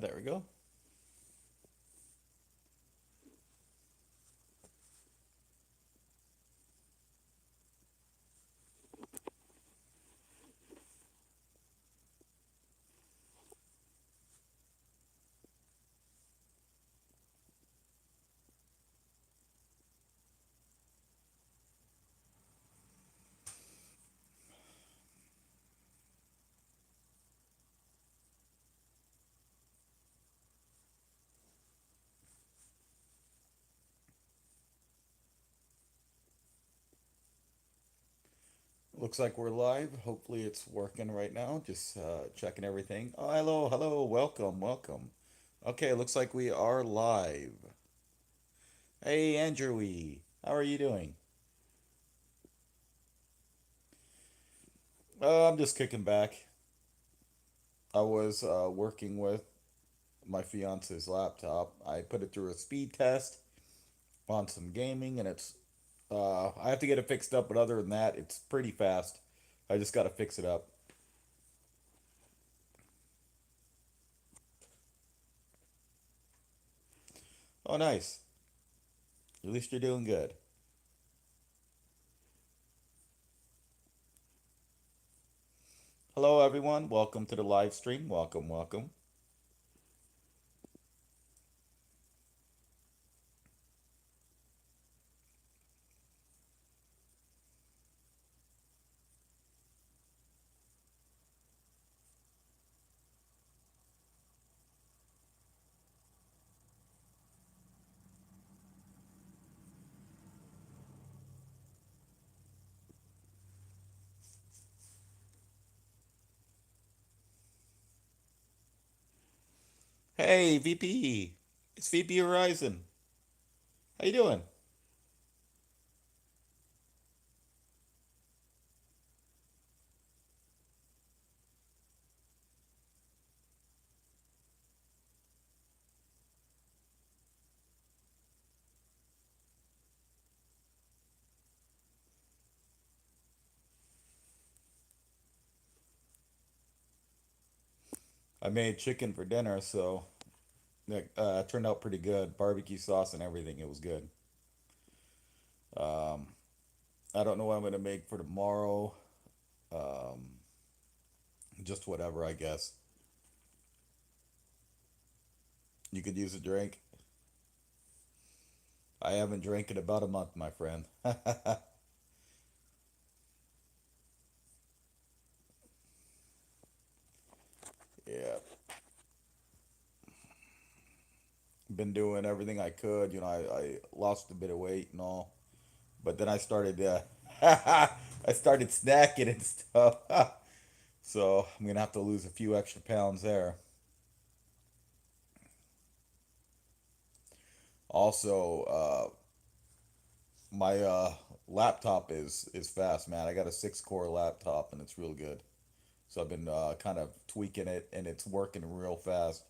There we go. Looks like we're live. Hopefully it's working right now. Just checking everything. Oh, hello, hello. Welcome, welcome. Okay, looks like we are live. Hey, Andrewy. How are you doing? I'm just kicking back. I was working with my fiance's laptop. I put it through a speed test on some gaming, and I have to get it fixed up, but other than that, it's pretty fast. I just got to fix it up. Oh, nice. At least you're doing good. Hello, everyone. Welcome to the live stream. Welcome, welcome. Hey, VP. It's VP Horizon. How you doing? I made chicken for dinner, so it turned out pretty good. Barbecue sauce and everything. It was good. Um, I don't know what I'm gonna make for tomorrow. Um, just whatever, I guess. You could use a drink. I haven't drank in about a month, my friend. Yeah, been doing everything I could. I lost a bit of weight and all, but then I started I started snacking and stuff. So I'm gonna have to lose a few extra pounds there. Also, my laptop is fast, man. I got a 6 core laptop and it's real good. So I've been kind of tweaking it and it's working real fast.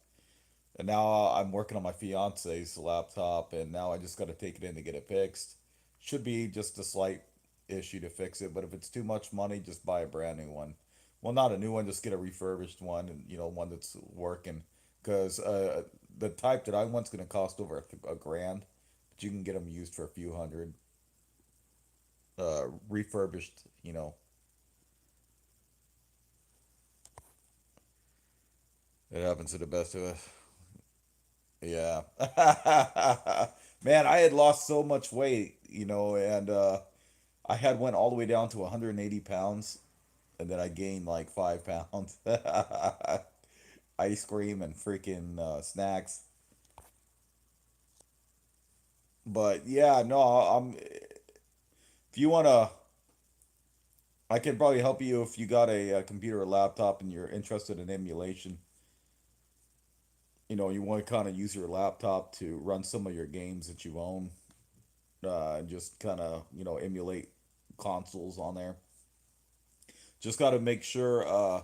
And now I'm working on my fiance's laptop, and now I just got to take it in to get it fixed. Should be just a slight issue to fix it, but if it's too much money, just buy a brand new one. Well, not a new one, just get a refurbished one, and one that's working. Because the type that I want's gonna cost over a grand, but you can get them used for a few hundred. Refurbished, it happens to the best of us. Yeah. Man, I had lost so much weight, and I had went all the way down to 180 pounds, and then I gained like 5 pounds. Ice cream and freaking snacks. But yeah, no, if you wanna, I can probably help you if you got a computer or laptop and you're interested in emulation. You want to kind of use your laptop to run some of your games that you own, and just kind of, emulate consoles on there. Just got to make sure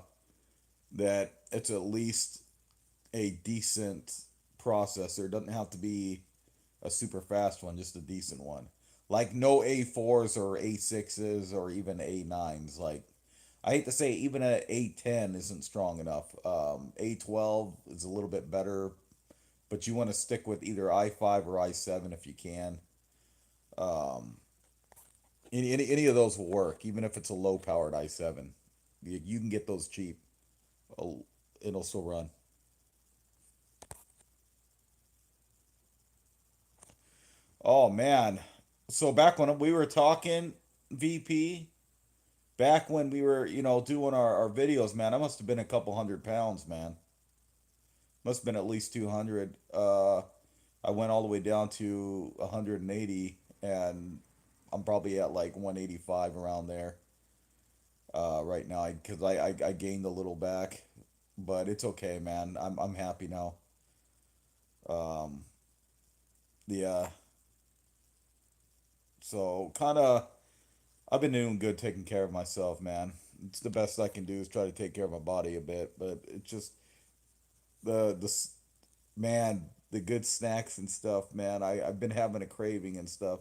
that it's at least a decent processor. It doesn't have to be a super fast one, just a decent one. Like no A4s or A6s or even A9s. Like I hate to say even a A10 isn't strong enough. A12 is a little bit better, but you want to stick with either i5 or i7 if you can. Um, any of those will work, even if it's a low powered i7. You can get those cheap. Oh, it'll still run. Oh man. So back when we were talking, VP, back when we were, doing our videos, man, I must have been a couple 100 pounds, man. Must have been at least 200. I went all the way down to 180, and I'm probably at like 185 around there right now because I gained a little back, but it's okay, man. I'm happy now. Um, yeah. So kind of, I've been doing good taking care of myself, man. It's the best I can do is try to take care of my body a bit, but it's just the man, the good snacks and stuff, man. I've been having a craving and stuff.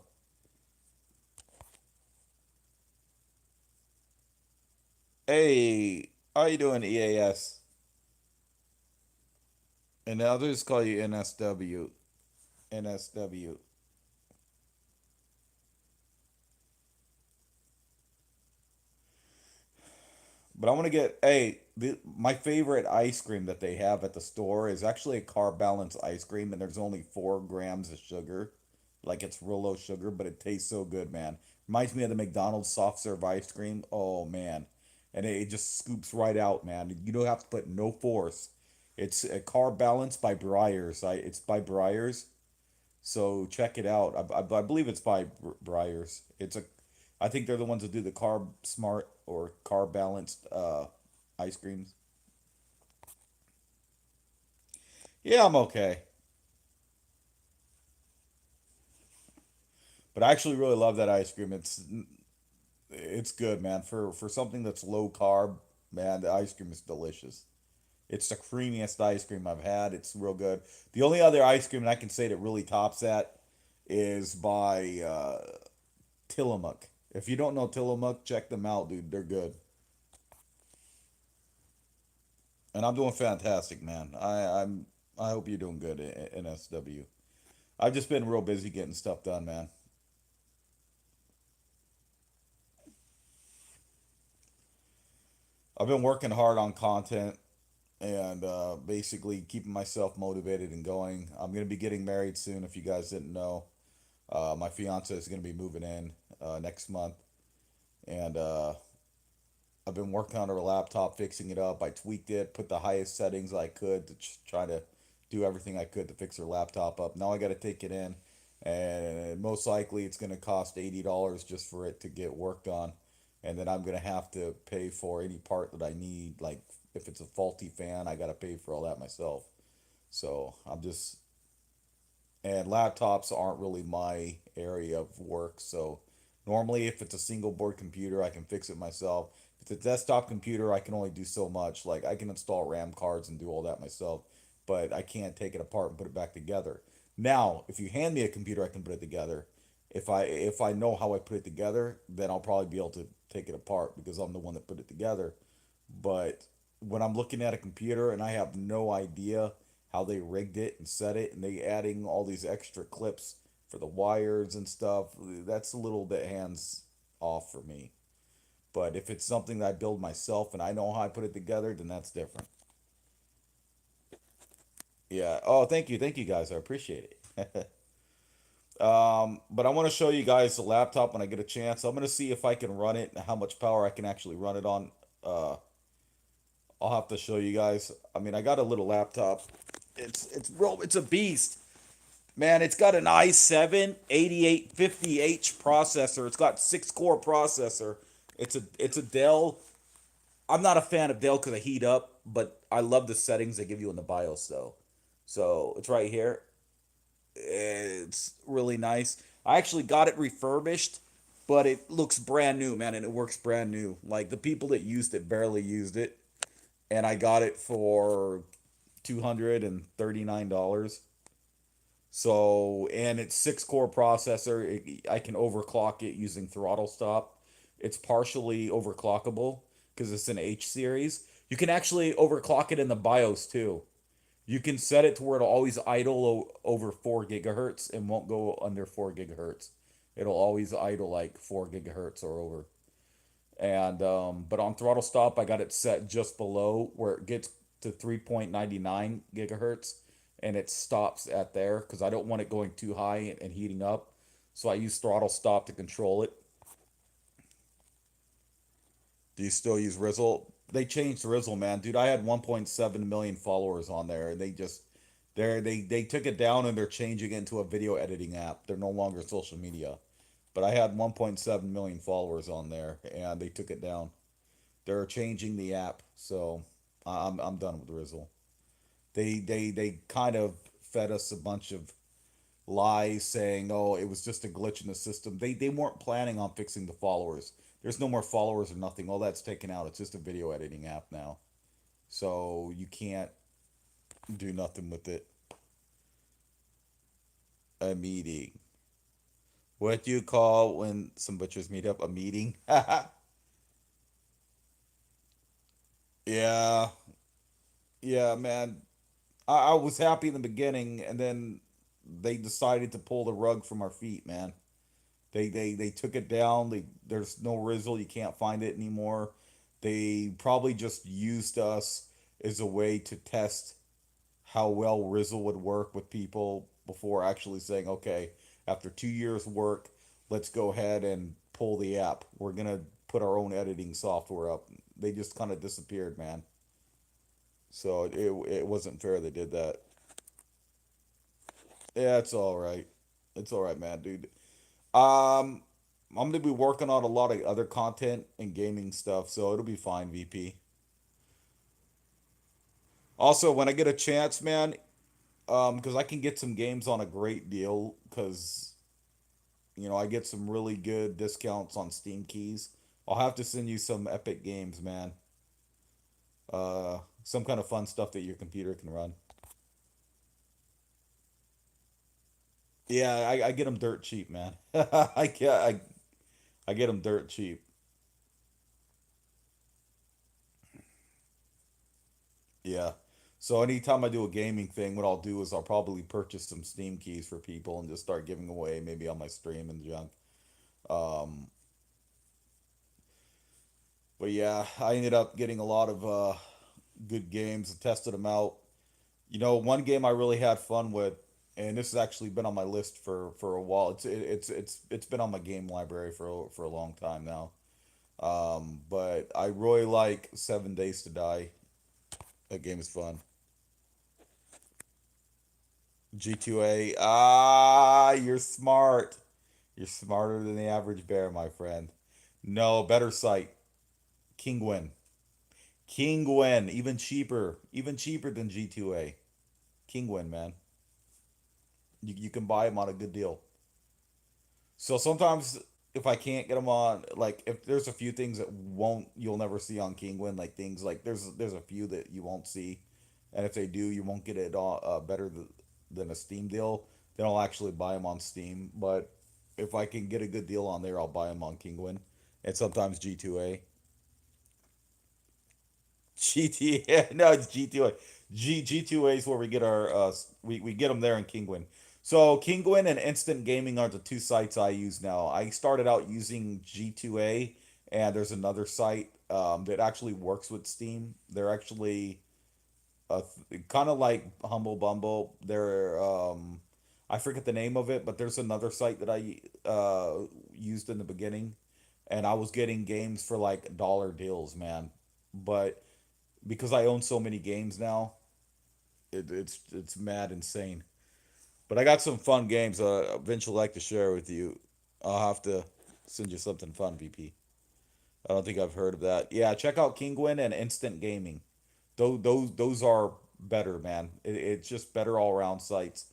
Hey, how you doing, EAS? And the others call you NSW. NSW. But I want to get my favorite ice cream that they have at the store is actually a carb balance ice cream, and there's only 4 grams of sugar. Like it's real low sugar, but it tastes so good, man. Reminds me of the McDonald's soft serve ice cream. Oh man, and it just scoops right out, man. You don't have to put no force. It's a carb balance by Breyers. It's by Breyers. So check it out. I believe it's by Breyers. I think they're the ones that do the carb smart or carb balanced ice creams. Yeah, I'm okay. But I actually really love that ice cream. It's good, man. For something that's low carb, man, the ice cream is delicious. It's the creamiest ice cream I've had. It's real good. The only other ice cream that I can say that really tops that is by Tillamook. If you don't know Tillamook, check them out, dude. They're good. And I'm doing fantastic, man. I hope you're doing good in SW. I've just been real busy getting stuff done, man. I've been working hard on content and basically keeping myself motivated and going. I'm gonna be getting married soon. If you guys didn't know, my fiance is gonna be moving in next month, and I've been working on her laptop, fixing it up. I tweaked it, put the highest settings I could to try to do everything I could to fix her laptop up. Now I got to take it in, and most likely it's going to cost $80 just for it to get worked on, and then I'm going to have to pay for any part that I need. Like if it's a faulty fan, I got to pay for all that myself. So I'm just and laptops aren't really my area of work. So normally, if it's a single board computer, I can fix it myself. If it's a desktop computer, I can only do so much. Like I can install RAM cards and do all that myself, but I can't take it apart and put it back together. Now, if you hand me a computer, I can put it together. If I know how I put it together, then I'll probably be able to take it apart because I'm the one that put it together. But when I'm looking at a computer and I have no idea how they rigged it and set it, and they adding all these extra clips for the wires and stuff, that's a little bit hands off for me. But if it's something that I build myself and I know how I put it together, then that's different. Yeah. Oh, thank you guys. I appreciate it. But I want to show you guys the laptop when I get a chance. I'm gonna see if I can run it and how much power I can actually run it on. I'll have to show you guys. I mean, I got a little laptop. It's a beast. Man, it's got an i7 8850H processor. It's got 6 core processor. It's a Dell. I'm not a fan of Dell because I heat up, but I love the settings they give you in the BIOS though. So it's right here. It's really nice. I actually got it refurbished, but it looks brand new, man, and it works brand new. Like the people that used it barely used it, and I got it for $239. So, and it's 6 core processor. I can overclock it using throttle stop. It's partially overclockable. because it's an H series. You can actually overclock it in the BIOS too. You can set it to where it'll always idle over 4 gigahertz and won't go under 4 gigahertz. It'll always idle like 4 gigahertz or over. And but on throttle stop, I got it set just below where it gets to 3.99 gigahertz, and it stops at there because I don't want it going too high and heating up. So I use throttle stop to control it. Do you still use Rizzle? They changed Rizzle, man. Dude, I had 1.7 million followers on there, and they took it down and they're changing it into a video editing app. They're no longer social media. But I had 1.7 million followers on there, and they took it down. They're changing the app, so I'm done with Rizzle. They kind of fed us a bunch of lies saying, "Oh, it was just a glitch in the system." They weren't planning on fixing the followers. There's no more followers or nothing. All that's taken out. It's just a video editing app now. So you can't do nothing with it. A meeting. What do you call when some butchers meet up? A meeting? Yeah. Yeah, man. I was happy in the beginning, and then they decided to pull the rug from our feet, man. They took it down. There's no Rizzle. You can't find it anymore. They probably just used us as a way to test how well Rizzle would work with people before actually saying, okay, after 2 years work, let's go ahead and pull the app. We're gonna put our own editing software up. They just kind of disappeared, man. So it wasn't fair they did that. Yeah, it's all right. It's all right, man, dude. Um, I'm gonna be working on a lot of other content and gaming stuff, so it'll be fine, VP. Also, when I get a chance, man, because I can get some games on a great deal, because I get some really good discounts on Steam keys. I'll have to send you some epic games, man. Some kind of fun stuff that your computer can run. Yeah, I get them dirt cheap, man. I get them dirt cheap. Yeah. So anytime I do a gaming thing, what I'll do is I'll probably purchase some Steam keys for people and just start giving away maybe on my stream and junk. Um, but yeah, I ended up getting a lot of good games and tested them out. One game I really had fun with, and this has actually been on my list for a while. It's been on my game library for a long time now. But I really like 7 Days to Die. That game is fun. G2A. Ah, you're smart. You're smarter than the average bear, my friend. No, better site. Kingwin. Kingwin, even cheaper than G2A. Kingwin, man. You can buy them on a good deal. So sometimes if I can't get them on, like if there's a few things that won't you'll never see on Kingwin, like things like there's a few that you won't see, and if they do, you won't get it better than a Steam deal. Then I'll actually buy them on Steam. But if I can get a good deal on there, I'll buy them on Kingwin, and sometimes G2A. GTA, no, it's G2A. G2A is where we get our we get them there in Kingwin. So Kingwin and Instant Gaming are the two sites I use now. I started out using G2A, and there's another site that actually works with Steam. They're actually kind of like Humble Bumble. I forget the name of it, but there's another site that I used in the beginning, and I was getting games for like dollar deals, man. But because I own so many games now, it's mad insane. But I got some fun games. Eventually, like to share with you. I'll have to send you something fun, VP. I don't think I've heard of that. Yeah, check out Kingwin and Instant Gaming. Those are better, man. It's just better all around sites.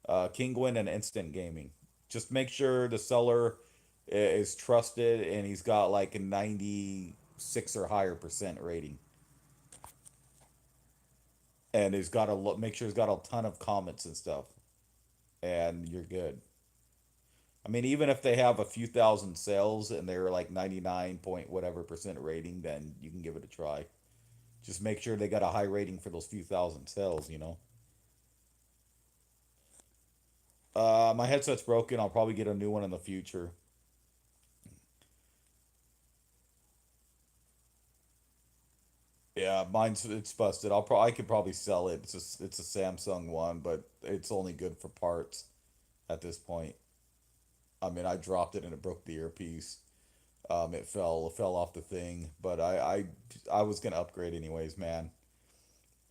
Kingwin and Instant Gaming. Just make sure the seller is trusted and he's got like a 96 or higher percent rating. And he's got make sure he's got a ton of comments and stuff, and you're good. I mean, even if they have a few thousand sales and they're like 99 point whatever percent rating, then you can give it a try. Just make sure they got a high rating for those few thousand sales, you know. My headset's broken. I'll probably get a new one in the future. Yeah, mine's it's busted. I could probably sell it. It's a Samsung one, but it's only good for parts at this point. I mean, I dropped it and it broke the earpiece. It fell off the thing, but I was gonna upgrade anyways, man.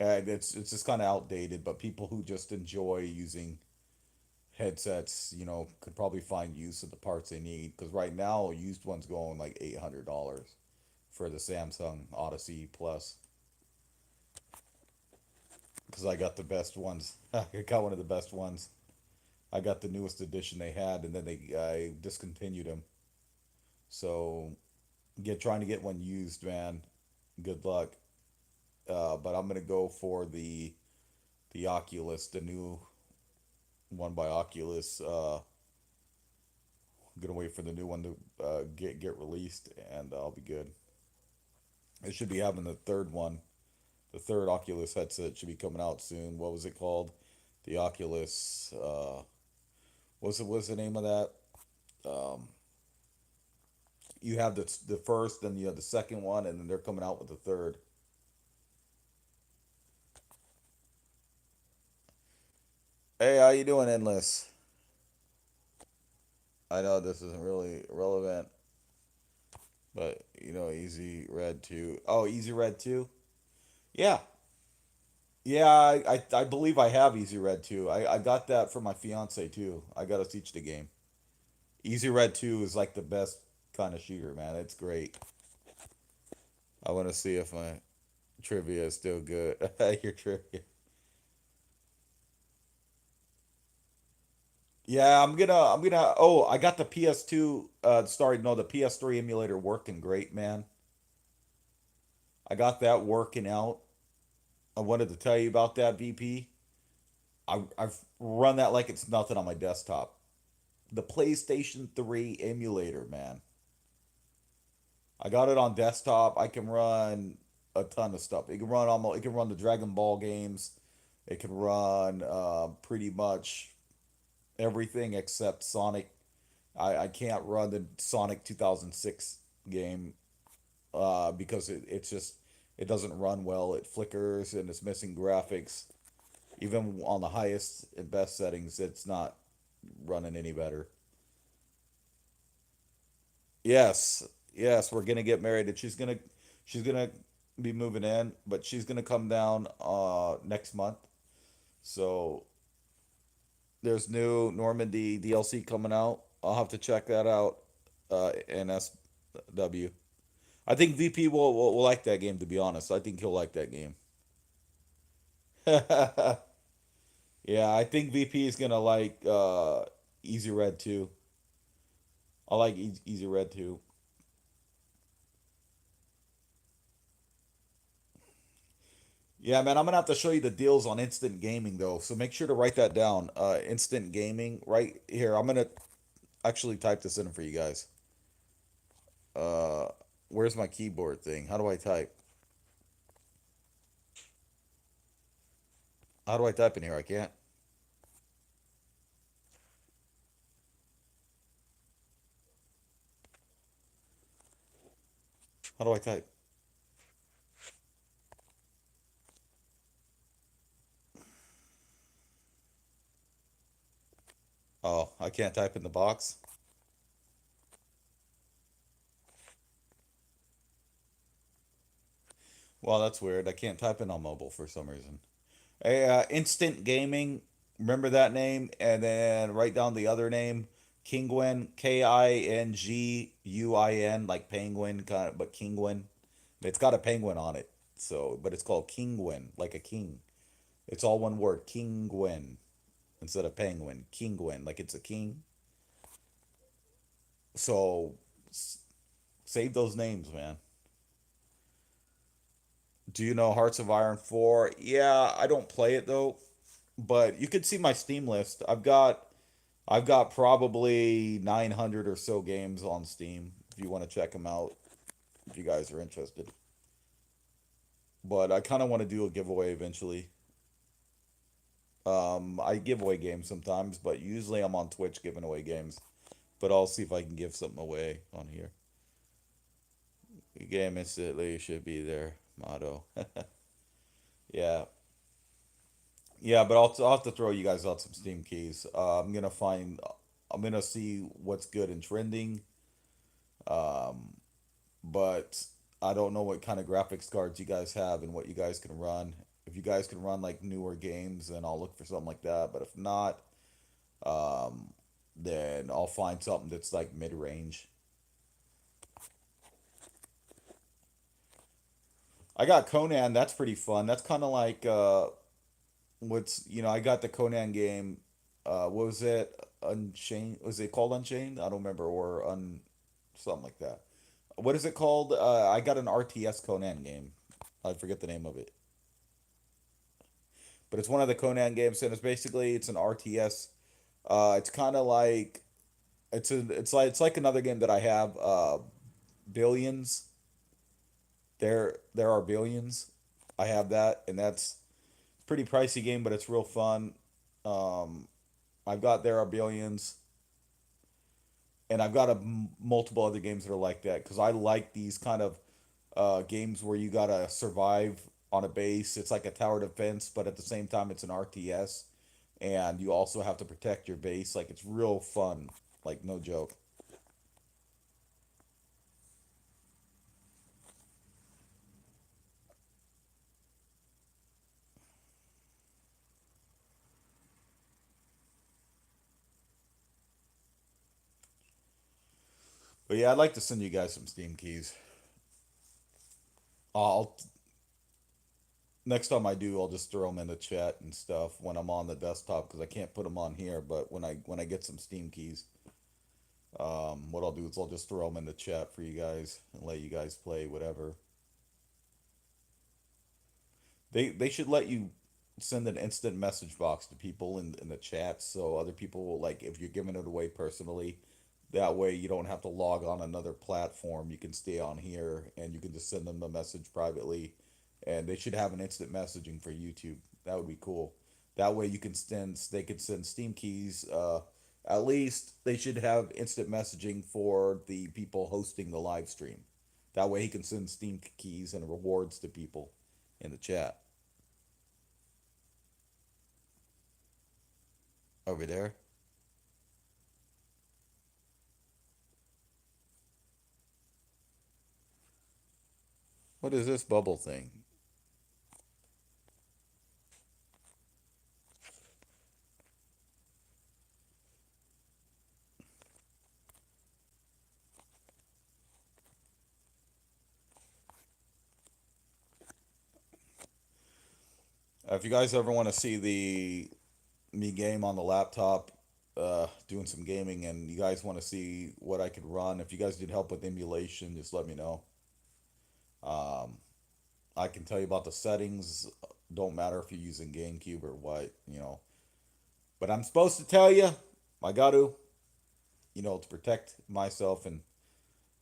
And it's just kind of outdated, but people who just enjoy using headsets, could probably find use of the parts they need. Because right now, used ones going like $800 for the Samsung Odyssey Plus. Because I got the best ones. I got one of the best ones. I got the newest edition they had, and then I discontinued them. So get trying to get one used, man. Good luck. But I'm gonna go for the Oculus, the new one by Oculus. I'm gonna wait for the new one to get released, and I'll be good. They should be having the third one. The third Oculus headset should be coming out soon. What was it called? The Oculus. What's the name of that? Um, you have the first, then you have the second one, and then they're coming out with the third. Hey, how you doing, Endless? I know this isn't really relevant, but Easy Red 2. Oh, Easy Red 2? Yeah. Yeah, I believe I have Easy Red 2. I got that for my fiance too. I got us each the game. Easy Red 2 is like the best kind of shooter, man. It's great. I want to see if my trivia is still good. Your trivia. Yeah, I'm gonna oh, I got the PS2 sorry, no, the PS3 emulator working great, man. I got that working out. I wanted to tell you about that, VP. I've run that like it's nothing on my desktop. The PlayStation 3 emulator, man. I got it on desktop. I can run a ton of stuff. It can run the Dragon Ball games. It can run pretty much everything except Sonic. I can't run the Sonic 2006 game because it doesn't run well. It flickers and it's missing graphics. Even on the highest and best settings, it's not running any better. Yes, yes, we're gonna get married, and she's gonna be moving in, but she's gonna come down next month. So there's new Normandy DLC coming out. I'll have to check that out. NSW. I think VP will like that game. To be honest, I think he'll like that game. Yeah, I think VP is gonna like Easy Red too. I like Easy Red too. Yeah, man, I'm gonna have to show you the deals on instant gaming though, so make sure to write that down. Instant gaming, right here. I'm gonna actually type this in for you guys. Uh, where's my keyboard thing? How do I type? How do I type in here? I can't. How do I type? Oh, I can't type in the box. Well, that's weird. I can't type in on mobile for some reason. Hey, instant gaming. Remember that name, and then write down the other name. Kingwin, Kinguin, like penguin, kind of, but Kingwin. It's got a penguin on it, so but it's called Kingwin, like a king. It's all one word, Kingwin, instead of penguin. Kingwin, like it's a king. So s- save those names, man. Do you know Hearts of Iron 4? Yeah, I don't play it though, but you could see my Steam list. I've got I've got probably 900 or so games on Steam if you want to check them out, if you guys are interested. But I kind of want to do a giveaway eventually. I give away games sometimes, but usually I'm on Twitch giving away games. But I'll see if I can give something away on here. Game instantly should be there. Motto. Yeah. Yeah, but I'll have to throw you guys out some Steam keys. I'm gonna see what's good and trending. Um, but I don't know what kind of graphics cards you guys have and what you guys can run. If you guys can run like newer games, then I'll look for something like that. But if not, um, then I'll find something that's like mid range. I got Conan. That's pretty fun. That's kind of like I got the Conan game. What was it? Unchained. Was it called Unchained? I don't remember, or un something like that. What is it called? I got an RTS Conan game. I forget the name of it, but it's one of the Conan games, and it's an RTS. It's kind of like it's like another game that I have. Billions. There are billions. I have that, and that's pretty pricey game, but it's real fun. Um, I've got There Are Billions, and I've got multiple other games that are like that because I like these kind of games where you gotta survive on a base. It's like a tower defense, but at the same time, it's an RTS, and you also have to protect your base. Like it's real fun, like no joke. But yeah, I'd like to send you guys some Steam keys. I'll Next time I do, I'll just throw them in the chat and stuff when I'm on the desktop because I can't put them on here. But when I get some Steam keys, what I'll do is I'll just throw them in the chat for you guys and let you guys play whatever. They should let you send an instant message box to people in the chat so other people will like if you're giving it away personally. That way you don't have to log on another platform. You can stay on here and you can just send them a message privately. And they should have an instant messaging for YouTube. That would be cool. That way you can send they could send Steam keys. At least they should have instant messaging for the people hosting the live stream. That way he can send Steam keys and rewards to people in the chat. Over there. What is this bubble thing? If you guys ever want to see the me game on the laptop, doing some gaming, and you guys want to see what I could run, if you guys need help with emulation, just let me know. Um, I can tell you about the settings. Don't matter if you're using GameCube or what. But I'm supposed to tell you. I got to protect myself and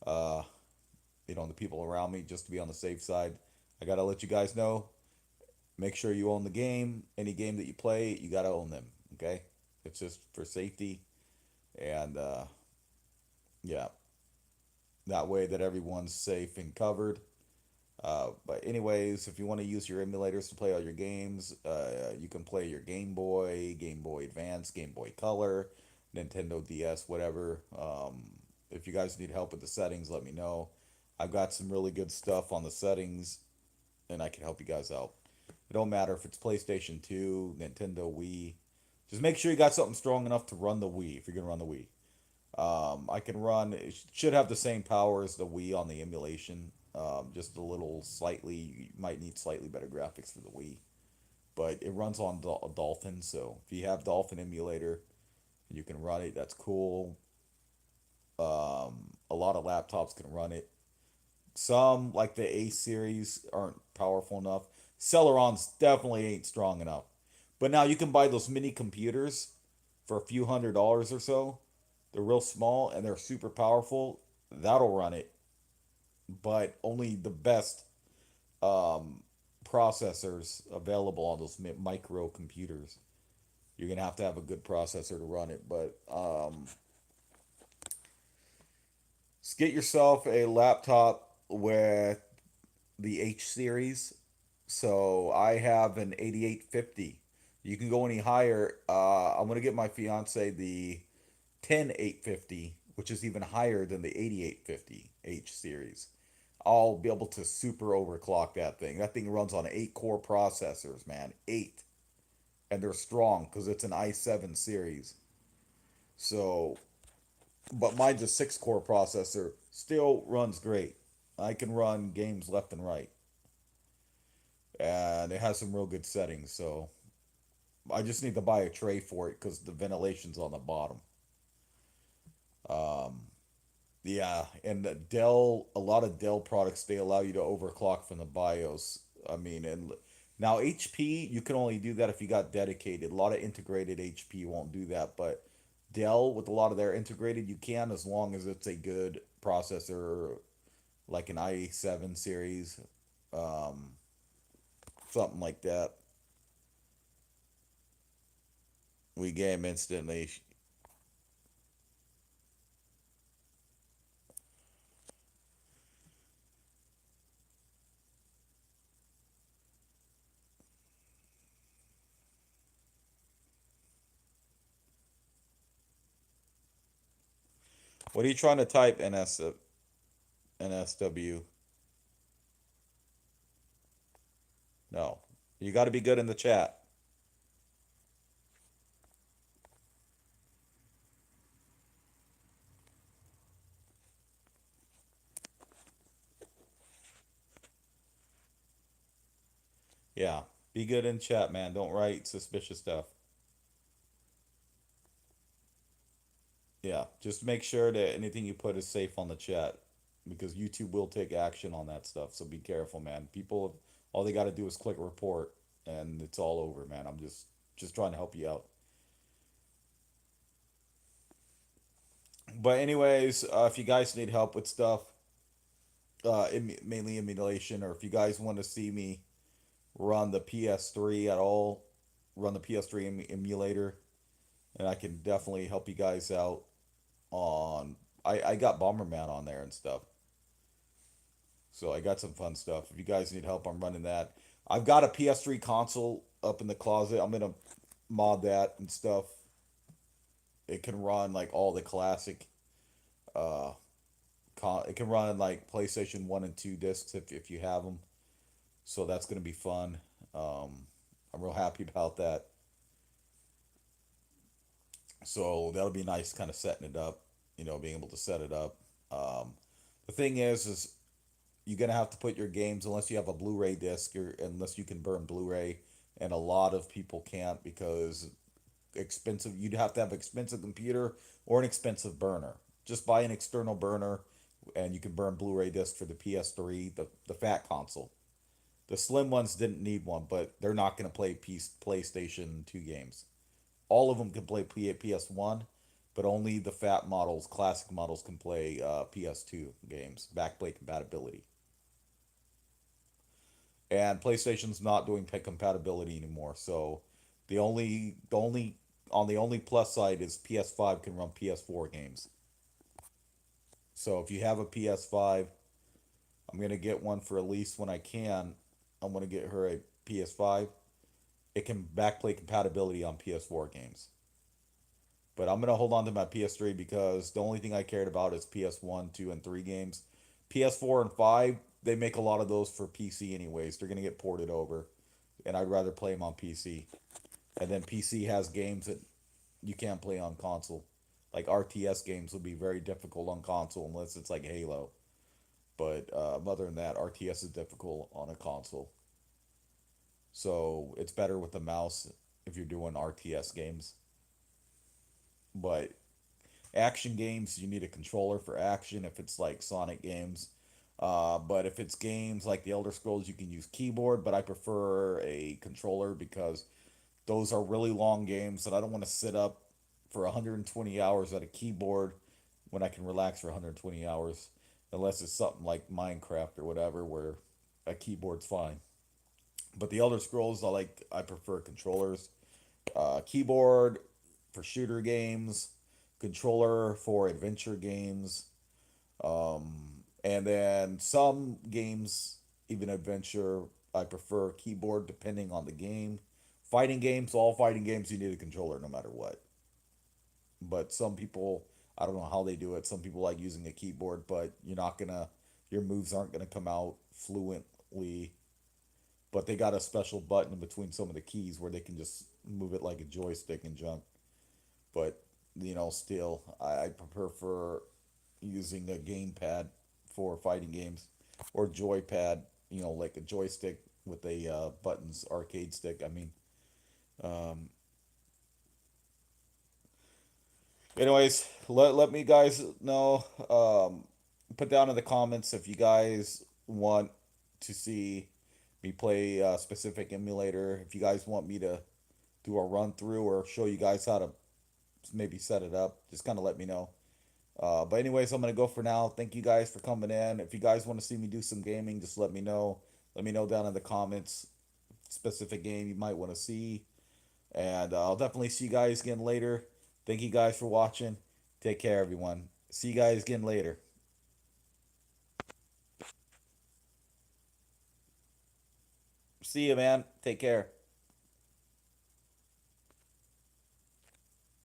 uh, the people around me, just to be on the safe side. I gotta let you guys know. Make sure you own the game. Any game that you play, you gotta own them. Okay, it's just for safety and yeah, that way that everyone's safe and covered. But anyways, if you want to use your emulators to play all your games, you can play your Game Boy, Game Boy Advance, Game Boy Color, Nintendo DS, whatever. If you guys need help with the settings, let me know. I've got some really good stuff on the settings, and I can help you guys out. It don't matter if it's PlayStation 2, Nintendo Wii. Just make sure you got something strong enough to run the Wii if you're gonna run the Wii. I can run. It should have the same power as the Wii on the emulation. Just a little slightly. You might need slightly better graphics for the Wii, but it runs on Dolphin. So if you have Dolphin emulator, you can run it. That's cool. A lot of laptops can run it. Some like the A series aren't powerful enough. Celerons definitely ain't strong enough. But now you can buy those mini computers. for a few $100s or so. They're real small and they're super powerful. That'll run it, but only the best um, processors available on those micro computers. You're gonna have to have a good processor to run it, but just get yourself a laptop with the H series. So I have an 8850. You can go any higher. I'm gonna get my fiance the 10850, which is even higher than the 8850 H series. I'll be able to super overclock that thing. That thing runs on 8 core processors, man. 8. And they're strong because it's an i7 series. So, but mine's a 6 core processor. Still runs great. I can run games left and right. And it has some real good settings. So, I just need to buy a tray for it because the ventilation's on the bottom. Um, Yeah, and the Dell, a lot of Dell products, they allow you to overclock from the BIOS. I mean, and now HP, you can only do that if you got dedicated. A lot of integrated HP won't do that, but Dell, with a lot of their integrated, you can as long as it's a good processor, like an i7 series, um, something like that. We game instantly. What are you trying to type, NSW? No. You got to be good in the chat. Yeah, be good in chat, man. Don't write suspicious stuff. Yeah, just make sure that anything you put is safe on the chat because YouTube will take action on that stuff. So be careful, man. People, all they got to do is click report and it's all over, man. I'm just trying to help you out. But anyways, if you guys need help with stuff, mainly emulation, or if you guys want to see me run the PS3 at all, run the PS3 emulator, and I can definitely help you guys out on. I got Bomberman on there and stuff. So I got some fun stuff. If you guys need help, I'm running that. I've got a PS3 console up in the closet. I'm gonna mod that and stuff. It can run like all the classic. Uh, it can run like PlayStation 1 and 2 discs if you have them. So that's gonna be fun. I'm real happy about that. So that'll be nice, kind of setting it up. Being able to set it up. Um, the thing is you're gonna have to put your games unless you have a Blu-ray disc or unless you can burn Blu-ray, and a lot of people can't because expensive. You'd have to have an expensive computer or an expensive burner. Just buy an external burner, and you can burn Blu-ray disc for the PS3, the fat console. The slim ones didn't need one, but they're not gonna play PlayStation 2 games. All of them can play PS1, but only the fat models, classic models, can play PS2 games. Backplate compatibility. And PlayStation's not doing compatibility anymore. So the only plus side is PS5 can run PS4 games. So if you have a PS5, I'm gonna get one for Elise when I can. I'm gonna get her a PS5. It can backplay compatibility on PS4 games. But I'm gonna hold on to my PS3 because the only thing I cared about is PS1, 2, and 3 games. PS4 and 5, they make a lot of those for PC anyways. They're gonna get ported over, and I'd rather play them on PC. And then PC has games that you can't play on console. Like RTS games would be very difficult on console unless it's like Halo. But other than that, RTS is difficult on a console. So it's better with the mouse if you're doing RTS games. But action games, you need a controller for action if it's like Sonic games. But if it's games like the Elder Scrolls, you can use keyboard, but I prefer a controller because those are really long games that I don't want to sit up. for 120 hours at a keyboard when I can relax for 120 hours, unless it's something like Minecraft or whatever where a keyboard's fine. But the Elder Scrolls, I prefer controllers, keyboard for shooter games, controller for adventure games, and then some games, even adventure, I prefer keyboard depending on the game. Fighting games, all fighting games, you need a controller no matter what. But some people, I don't know how they do it. Some people like using a keyboard, but your moves aren't gonna come out fluently. But they got a special button between some of the keys where they can just move it like a joystick and jump. But still, I prefer for using a gamepad for fighting games or joypad, like a joystick with a buttons arcade stick. I mean, um, anyways, let me guys know. Put down in the comments if you guys want to see me play a specific emulator. If you guys want me to do a run through or show you guys how to maybe set it up, just kind of let me know. But anyways, I'm gonna go for now. Thank you guys for coming in. If you guys want to see me do some gaming, just let me know. Let me know down in the comments specific game you might want to see, and I'll definitely see you guys again later. Thank you guys for watching. Take care, everyone. See you guys again later. See you, man. Take care.